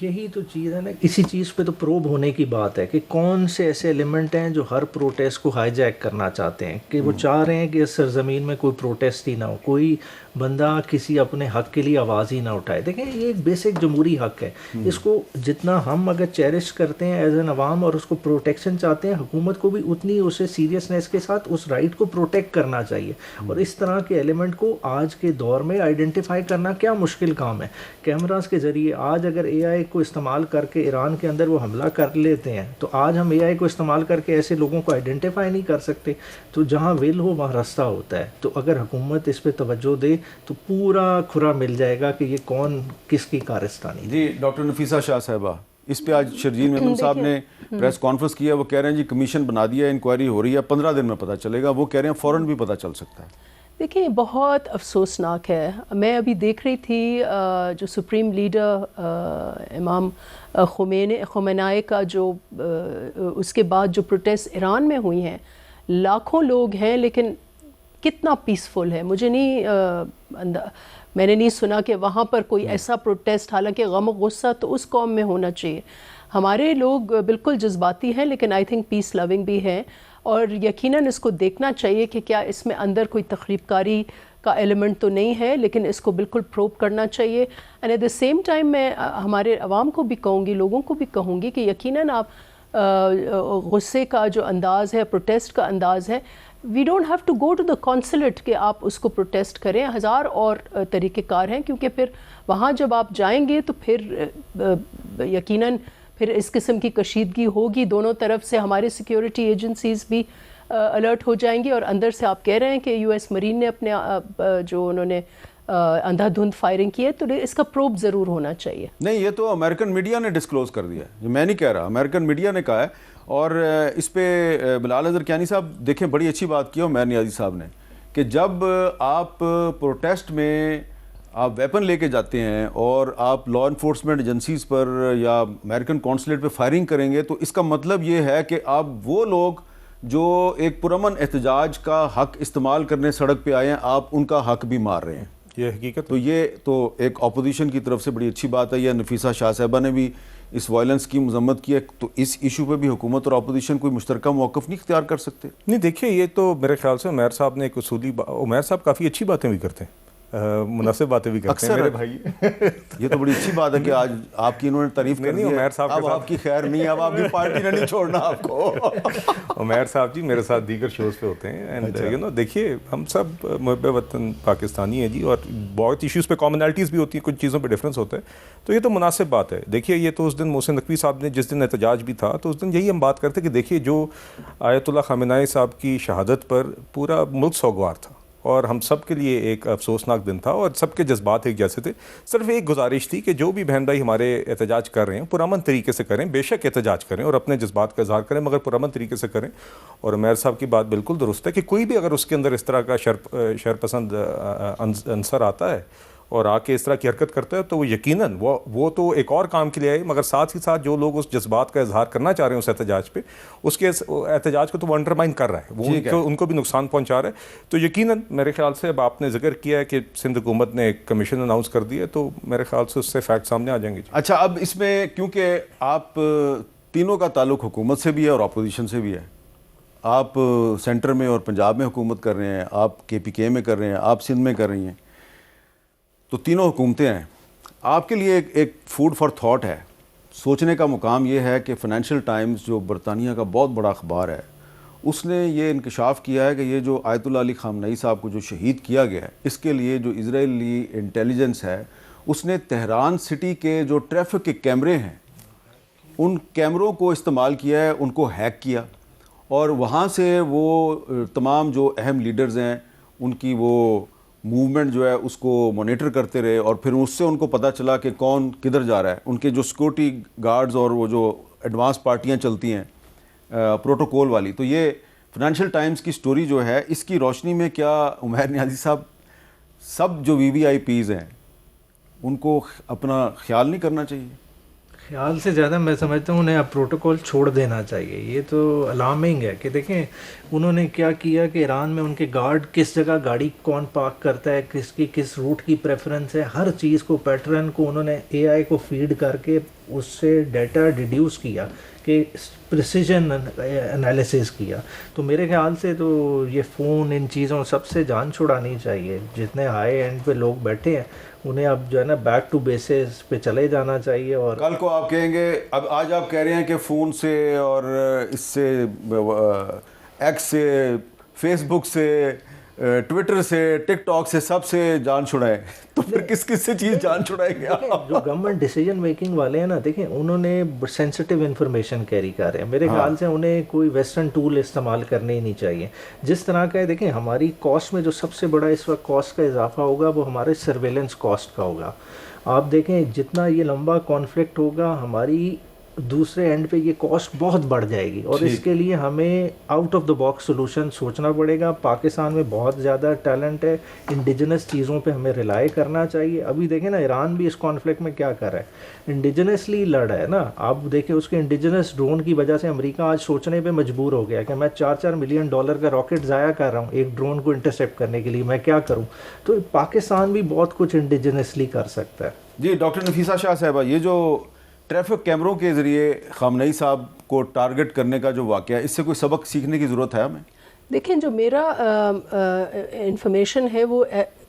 یہی تو چیز ہے نا, اسی چیز پہ تو پروب ہونے کی بات ہے کہ کون سے ایسے ایلیمنٹ ہیں جو ہر پروٹیسٹ کو ہائی جیک کرنا چاہتے ہیں, کہ وہ چاہ رہے ہیں کہ اس سرزمین میں کوئی پروٹیسٹ ہی نہ ہو, کوئی بندہ کسی اپنے حق کے لیے آواز ہی نہ اٹھائے. دیکھیں یہ ایک بیسک جمہوری حق ہے, اس کو جتنا ہم اگر چیرش کرتے ہیں ایز این عوام اور اس کو پروٹیکشن چاہتے ہیں, حکومت کو بھی اتنی اسے سیریسنیس کے ساتھ اس رائٹ کو پروٹیکٹ کرنا چاہیے. اور اس طرح کے ایلیمنٹ کو آج کے دور میں آئیڈینٹیفائی کرنا کیا مشکل کام ہے. کیمراز کے ذریعے آج اگر اے آئی کو استعمال کر کے ایران کے اندر وہ حملہ کر لیتے ہیں, تو آج ہم اے آئی کو استعمال کر کے ایسے لوگوں کو آئیڈینٹیفائی نہیں کر سکتے. تو جہاں ول ہو وہاں رستہ ہوتا ہے. تو اگر حکومت اس پہ توجہ دے تو پورا کھرا مل جائے گا کہ یہ کون کس کی کارستانی. جی ڈاکٹر نفیسہ شاہ صاحبہ, اس پہ آج شرجیل میمن صاحب نے پریس کانفرنس کیا, وہ کہہ رہے ہیں جی کمیشن بنا دیا ہے, انکوائری ہو رہی ہے, 15 دن میں پتہ چلے گا. وہ کہہ رہے ہیں فوراً بھی پتہ چل سکتا ہے. دیکھیں بہت افسوسناک ہے. میں ابھی دیکھ رہی تھی جو سپریم لیڈر امام خمینائی کا جو اس کے بعد جو پروٹیسٹ ایران میں ہوئی ہیں, لاکھوں لوگ ہیں, لیکن کتنا پیسفل ہے. مجھے میں نے نہیں سنا کہ وہاں پر کوئی ایسا پروٹیسٹ, حالانکہ غم و غصہ تو اس قوم میں ہونا چاہیے. ہمارے لوگ بالکل جذباتی ہیں, لیکن آئی تھنک پیس لونگ بھی ہیں, اور یقیناً اس کو دیکھنا چاہیے کہ کیا اس میں اندر کوئی تخریب کاری کا ایلیمنٹ تو نہیں ہے, لیکن اس کو بالکل پروب کرنا چاہیے. And at the same time میں ہمارے عوام کو بھی کہوں گی, لوگوں کو بھی کہوں گی کہ یقیناً آپ غصے کا جو انداز ہے, پروٹیسٹ کا انداز ہے, we don't have to go to the consulate کہ آپ اس کو پروٹیسٹ کریں. ہزار اور طریقہ کار ہیں, کیونکہ پھر وہاں جب آپ جائیں گے تو پھر یقیناً پھر اس قسم کی کشیدگی ہوگی دونوں طرف سے. ہمارے سیکیورٹی ایجنسیز بھی الرٹ ہو جائیں گی, اور اندر سے آپ کہہ رہے ہیں کہ یو ایس مرین نے اپنے جو انہوں نے اندھا دھند فائرنگ کی ہے, تو اس کا پروب ضرور ہونا چاہیے. نہیں, یہ تو امریکن میڈیا نے ڈسکلوز کر دیا ہے, میں نہیں کہہ رہا, امریکن میڈیا نے کہا ہے. اور اس پہ بلال اظہر کیانی صاحب دیکھیں بڑی اچھی بات کی عمیر نیازی صاحب نے, کہ جب آپ پروٹیسٹ میں آپ ویپن لے کے جاتے ہیں اور آپ لا انفورسمنٹ ایجنسیز پر یا امریکن کونسلیٹ پہ فائرنگ کریں گے, تو اس کا مطلب یہ ہے کہ آپ وہ لوگ جو ایک پرامن احتجاج کا حق استعمال کرنے سڑک پہ آئے ہیں, آپ ان کا حق بھی مار رہے ہیں. یہ حقیقت. تو یہ تو ایک اپوزیشن کی طرف سے بڑی اچھی بات ہے. یہ نفیسہ شاہ صاحبہ نے بھی اس وائلنس کی مذمت کی ہے, تو اس ایشو پہ بھی حکومت اور اپوزیشن کوئی مشترکہ موقف نہیں اختیار کر سکتے؟ نہیں دیکھیے, یہ تو میرے خیال سے عمیر صاحب نے ایک اصولی عمیر صاحب کافی اچھی باتیں بھی کرتے ہیں, مناسب باتیں بھی کرتے ہیں میرے بھائی. یہ تو بڑی اچھی بات ہے کہ آج آپ کی انہوں نے تعریف کر دی ہے. اب آپ کی خیر نہیں, اب آپ کی پارٹی نے نہیں چھوڑنا آپ کو. عمیر صاحب جی میرے ساتھ دیگر شوز پہ ہوتے ہیں, اینڈ یو نو دیکھیے ہم سب محب وطن پاکستانی ہیں جی, اور بہت ایشوز پہ کامنالٹیز بھی ہوتی ہیں, کچھ چیزوں پہ ڈفرینس ہوتا ہے, تو یہ تو مناسب بات ہے. دیکھیے یہ تو اس دن محسن نقوی صاحب نے جس دن احتجاج بھی تھا, تو اس دن یہی ہم بات کرتے کہ دیکھیے جو آیت اللہ خامنہئی صاحب کی شہادت پر پورا ملک سوگوار تھا, اور ہم سب کے لیے ایک افسوسناک دن تھا, اور سب کے جذبات ایک جیسے تھے. صرف ایک گزارش تھی کہ جو بھی بہن بھائی ہمارے احتجاج کر رہے ہیں پرامن طریقے سے کریں, بے شک احتجاج کریں اور اپنے جذبات کا اظہار کریں, مگر پرامن طریقے سے کریں. اور عمیر صاحب کی بات بالکل درست ہے کہ کوئی بھی اگر اس کے اندر اس طرح کا شرپسند عنصر آتا ہے اور آ کے اس طرح کی حرکت کرتا ہے, تو وہ یقیناً وہ تو ایک اور کام کے لیے آئے, مگر ساتھ ہی ساتھ جو لوگ اس جذبات کا اظہار کرنا چاہ رہے ہیں اس احتجاج پہ, اس کے احتجاج کو تو وہ انڈرمائن کر رہا ہے, وہ ان کو بھی نقصان پہنچا رہا ہے. تو یقیناً میرے خیال سے اب آپ نے ذکر کیا ہے کہ سندھ حکومت نے ایک کمیشن اناؤنس کر دی ہے, تو میرے خیال سے اس سے فیکٹ سامنے آ جائیں گے. اچھا, اب اس میں کیونکہ آپ تینوں کا تعلق حکومت سے بھی ہے اور اپوزیشن سے بھی ہے, آپ سینٹر میں اور پنجاب میں حکومت کر رہے ہیں, آپ کے پی کے میں کر رہے ہیں, آپ سندھ میں کر رہی ہیں, تو تینوں حکومتیں ہیں. آپ کے لیے ایک فوڈ فار تھاٹ ہے, سوچنے کا مقام یہ ہے کہ فائنینشیل ٹائمز جو برطانیہ کا بہت بڑا اخبار ہے, اس نے یہ انکشاف کیا ہے کہ یہ جو آیت اللہ علی خامنہئی صاحب کو جو شہید کیا گیا ہے, اس کے لیے جو اسرائیلی انٹیلیجنس ہے اس نے تہران سٹی کے جو ٹریفک کے کیمرے ہیں ان کیمروں کو استعمال کیا ہے, ان کو ہیک کیا, اور وہاں سے وہ تمام جو اہم لیڈرز ہیں ان کی وہ موومنٹ جو ہے اس کو مانیٹر کرتے رہے, اور پھر اس سے ان کو پتہ چلا کہ کون کدھر جا رہا ہے. ان کے جو سیکورٹی گارڈز اور وہ جو ایڈوانس پارٹیاں چلتی ہیں پروٹوکول والی, تو یہ فائنینشیل ٹائمز کی سٹوری جو ہے, اس کی روشنی میں کیا عمیر نیازی صاحب سب جو وی وی آئی پیز ہیں ان کو اپنا خیال نہیں کرنا چاہیے؟ خیال سے زیادہ میں سمجھتا ہوں انہیں اب پروٹوکول چھوڑ دینا چاہیے. یہ تو الارمنگ ہے کہ دیکھیں انہوں نے کیا کیا کہ ایران میں ان کے گارڈ کس جگہ گاڑی کون پارک کرتا ہے, کس روٹ کی پریفرنس ہے, ہر چیز کو پیٹرن کو انہوں نے اے آئی کو فیڈ کر کے اس سے ڈیٹا ڈیڈیوس کیا کہ پریسیجن انالیسس کیا. تو میرے خیال سے تو یہ فون ان چیزوں سب سے جان چھڑانی چاہیے. جتنے ہائی اینڈ پہ لوگ بیٹھے ہیں انہیں اب جو ہے نا بیک ٹو بیسز پہ چلے جانا چاہیے. اور کل کو آپ کہیں گے, اب آج آپ کہہ رہے ہیں کہ فون سے اور اس سے ایکس سے, فیس بک سے, ٹویٹر سے, ٹک ٹاک سے, سب سے جان چھڑائیں, تو پھر کس کس سے چیز جان چھڑائیں گے آپ؟ جو گورنمنٹ ڈیسیجن میکنگ والے ہیں نا, دیکھیں انہوں نے سینسٹیو انفارمیشن کیری کر رہے ہیں. میرے خیال سے انہیں کوئی ویسٹرن ٹول استعمال کرنے ہی نہیں چاہیے. جس طرح کا ہے, دیکھیں ہماری کاسٹ میں جو سب سے بڑا اس وقت کاسٹ کا اضافہ ہوگا وہ ہمارے سرویلنس کاسٹ کا ہوگا. آپ دیکھیں جتنا یہ لمبا کانفلکٹ ہوگا ہماری دوسرے اینڈ پہ یہ کاسٹ بہت بڑھ جائے گی, اور اس کے لیے ہمیں out of the box solution سوچنا پڑے گا. پاکستان میں بہت زیادہ ٹیلنٹ ہے, انڈیجنس چیزوں پہ ہمیں ریلائی کرنا چاہیے. ابھی دیکھیں نا ایران بھی اس کانفلکٹ میں کیا کر رہا ہے, انڈیجنسلی لڑ رہا ہے نا. آپ دیکھیں اس کے انڈیجنس ڈرون کی وجہ سے امریکہ آج سوچنے پہ مجبور ہو گیا کہ میں $4 ملین کا راکٹ ضائع کر رہا ہوں ایک ڈرون کو انٹرسیپٹ کرنے کے لیے, میں کیا کروں. تو پاکستان بھی بہت کچھ انڈیجنسلی کر سکتا ہے. جی ڈاکٹر نفیسہ شاہ صاحبہ, یہ جو ٹریفک کیمروں کے ذریعے خامنئی صاحب کو ٹارگٹ کرنے کا جو واقعہ ہے, اس سے کوئی سبق سیکھنے کی ضرورت ہے ہمیں؟ دیکھیں جو میرا انفارمیشن ہے وہ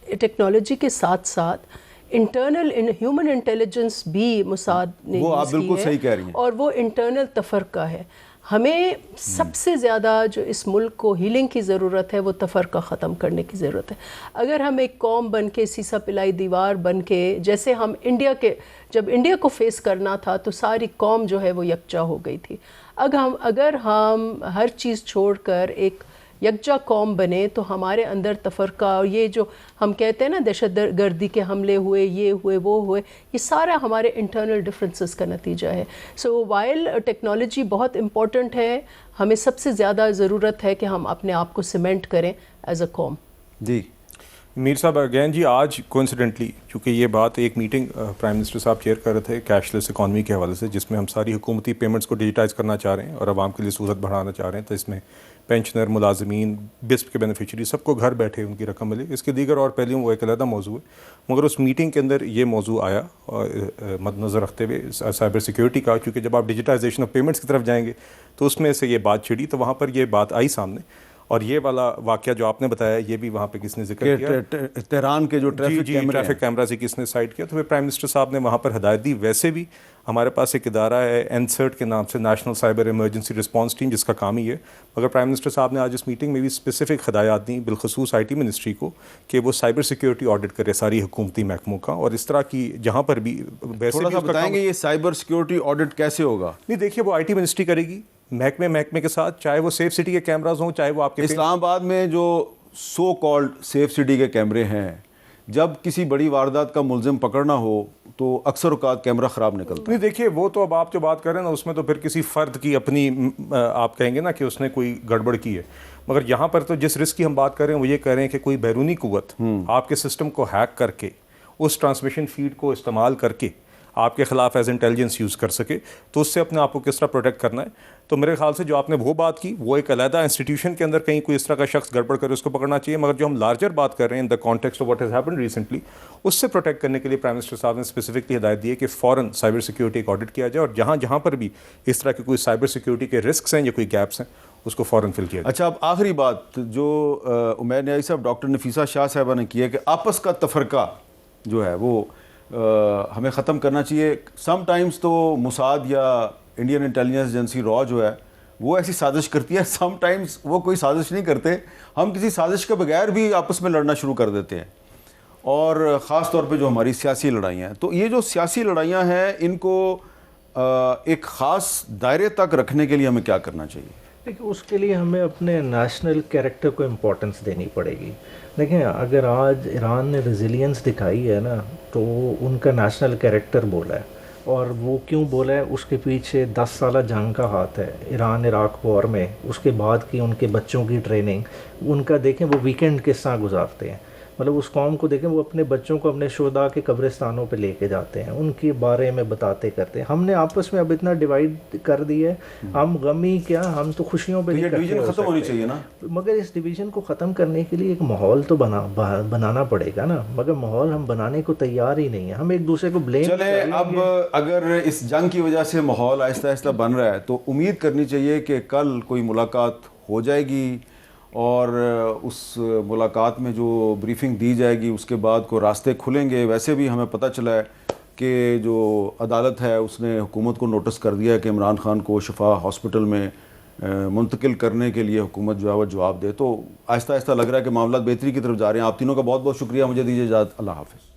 ٹیکنالوجی کے ساتھ ساتھ انٹرنل ہیومن انٹیلیجنس بھی موساد نے وہ آپ یوز کی بالکل ہے, صحیح کہہ رہی ہیں, اور وہ انٹرنل تفرقہ ہے. ہمیں سب سے زیادہ جو اس ملک کو ہیلنگ کی ضرورت ہے وہ تفرقہ ختم کرنے کی ضرورت ہے. اگر ہم ایک قوم بن کے, سیسا پلائی دیوار بن کے, جیسے ہم جب انڈیا کو فیس کرنا تھا تو ساری قوم جو ہے وہ یکجا ہو گئی تھی. اگر ہم ہر چیز چھوڑ کر ایک یکجا قوم بنے تو ہمارے اندر تفرقہ, اور یہ جو ہم کہتے ہیں نا دہشت گردی کے حملے ہوئے, یہ ہوئے, وہ ہوئے, یہ سارا ہمارے انٹرنل ڈفرینسز کا نتیجہ ہے. سو وائل ٹیکنالوجی بہت امپورٹنٹ ہے, ہمیں سب سے زیادہ ضرورت ہے کہ ہم اپنے آپ کو سیمنٹ کریں ایز اے قوم. جی میر صاحب اگین جی, آج کوئنسیڈنٹلی چونکہ یہ بات ایک میٹنگ پرائم منسٹر صاحب چیئر کر رہے تھے کیش لیس اکانومی کے حوالے سے, جس میں ہم ساری حکومتی پیمنٹس کو ڈیجیٹائز کرنا چاہ رہے ہیں اور عوام کے لیے سہولت بڑھانا چاہ رہے ہیں. تو اس میں پینشنر, ملازمین, بسپ کے بینیفیشری سب کو گھر بیٹھے ان کی رقم ملے. اس کے دیگر اور پہلوؤں وہ ایک علیحدہ موضوع ہے, مگر اس میٹنگ کے اندر یہ موضوع آیا مد نظر رکھتے ہوئے سائبر سیکیورٹی کا, کیونکہ جب آپ ڈیجیٹائزیشن آف پیمنٹس کی طرف جائیں گے تو اس میں سے یہ بات چھڑی, تو وہاں پر یہ بات آئی سامنے. اور یہ والا واقعہ جو آپ نے بتایا یہ بھی وہاں پہ کس نے ذکر کیا, تہران کے جو ٹریفک کیمرہ سے کس نے سائٹ کیا, تو پھر پرائم منسٹر صاحب نے وہاں پر ہدایت دی. ویسے بھی ہمارے پاس ایک ادارہ ہے NCERT کے نام سے, national cyber emergency response team, جس کا کام ہی ہے. مگر پرائم منسٹر صاحب نے آج اس میٹنگ میں بھی اسپیسیفک ہدایات دیں بالخصوص IT منسٹری کو کہ وہ سائبر سیکیورٹی آڈٹ کرے ساری حکومتی محکموں کا, اور اس طرح کی جہاں پر بھی تھوڑا سا بتائیں گے یہ سائبر سیکیورٹی آڈٹ کیسے ہوگا؟ نہیں دیکھیے, وہ IT منسٹری کرے گی محکمے کے ساتھ, چاہے وہ سیف سٹی کے کیمراز ہوں, چاہے وہ آپ کے اسلام آباد میں جو سو کالڈ سیف سٹی کے کیمرے ہیں, جب کسی بڑی واردات کا ملزم پکڑنا ہو تو اکثر اوقات کیمرہ خراب نکلتا ہے. نہیں دیکھیے, وہ تو اب آپ جو بات کر رہے ہیں نا اس میں تو پھر کسی فرد کی اپنی آپ کہیں گے نا کہ اس نے کوئی گڑبڑ کی ہے, مگر یہاں پر تو جس رسک کی ہم بات کر رہے ہیں وہ یہ کہہ رہے ہیں کہ کوئی بیرونی قوت آپ کے سسٹم کو ہیک کر کے اس ٹرانسمیشن فیڈ کو استعمال کر کے آپ کے خلاف ایز انٹیلیجنس یوز کر سکے, تو اس سے اپنے آپ کو کس طرح پروٹیکٹ کرنا ہے. تو میرے خیال سے جو آپ نے وہ بات کی وہ ایک علیحدہ انسٹیٹیوشن کے اندر کہیں کوئی اس طرح کا شخص گڑبڑ کرے اس کو پکڑنا چاہیے, مگر جو ہم لارجر بات کر رہے ہیں in the context of what has happened recently, اس سے پروٹیکٹ کرنے کے لیے پرائم منسٹر صاحب نے اسپیسیفکلی ہدایت دی ہے کہ فوراً سائبر سیکیورٹی ایک آڈٹ کیا جائے, اور جہاں جہاں پر بھی اس طرح کے کوئی سائبر سیکیورٹی کے رسکس ہیں یا کوئی گیپس ہیں اس کو فوراً فل کیا جائے. اچھا, اب آخری بات جو عمیر نیازی صاحب ڈاکٹر نفیسہ شاہ صاحبہ نے کی ہے کہ آپس کا تفرقہ جو ہے وہ ہمیں ختم کرنا چاہیے. سم ٹائمز تو موساد یا انڈین انٹیلیجنس ایجنسی را جو ہے وہ ایسی سازش کرتی ہے, سم ٹائمز وہ کوئی سازش نہیں کرتے, ہم کسی سازش کے بغیر بھی آپس میں لڑنا شروع کر دیتے ہیں, اور خاص طور پہ جو ہماری سیاسی لڑائیاں ہیں. تو یہ جو سیاسی لڑائیاں ہیں ان کو ایک خاص دائرے تک رکھنے کے لیے ہمیں کیا کرنا چاہیے؟ دیکھیں اس کے لیے ہمیں اپنے نیشنل کیریکٹر کو امپورٹنس دینی پڑے گی. دیکھیں اگر آج ایران نے ریزیلینس دکھائی ہے نا تو ان کا نیشنل کیریکٹر بولا ہے, اور وہ کیوں بولا ہے اس کے پیچھے 10 سالہ جنگ کا ہاتھ ہے. ایران عراق وار میں اس کے بعد کی ان کے بچوں کی ٹریننگ ان کا دیکھیں وہ ویکینڈ کس طرح گزارتے ہیں. مطلب اس قوم کو دیکھیں، وہ اپنے بچوں کو اپنے شہداء کے قبرستانوں پہ لے کے جاتے ہیں، ان کے بارے میں بتاتے کرتے ہیں. ہم نے آپس میں اب اتنا ڈیوائڈ کر دی ہے، ہم غمی کیا، ہم تو خوشیوں پہ نہیں ڈویژن ختم ہونی چاہیے نا. مگر اس ڈویژن کو ختم کرنے کے لیے ایک ماحول تو بنانا پڑے گا نا، مگر ماحول ہم بنانے کو تیار ہی نہیں ہے. ہم ایک دوسرے کو بلیم چلے اب اگر اس جنگ کی وجہ سے ماحول آہستہ آہستہ بن رہا ہے تو امید کرنی چاہیے کہ کل کوئی ملاقات ہو جائے گی، اور اس ملاقات میں جو بریفنگ دی جائے گی اس کے بعد کو راستے کھلیں گے. ویسے بھی ہمیں پتہ چلا ہے کہ جو عدالت ہے اس نے حکومت کو نوٹس کر دیا ہے کہ عمران خان کو شفا ہاسپٹل میں منتقل کرنے کے لیے حکومت جو ہے وہ جواب دے. تو آہستہ آہستہ لگ رہا ہے کہ معاملات بہتری کی طرف جا رہے ہیں. آپ تینوں کا بہت بہت شکریہ. مجھے دیجیے اجازت. اللہ حافظ.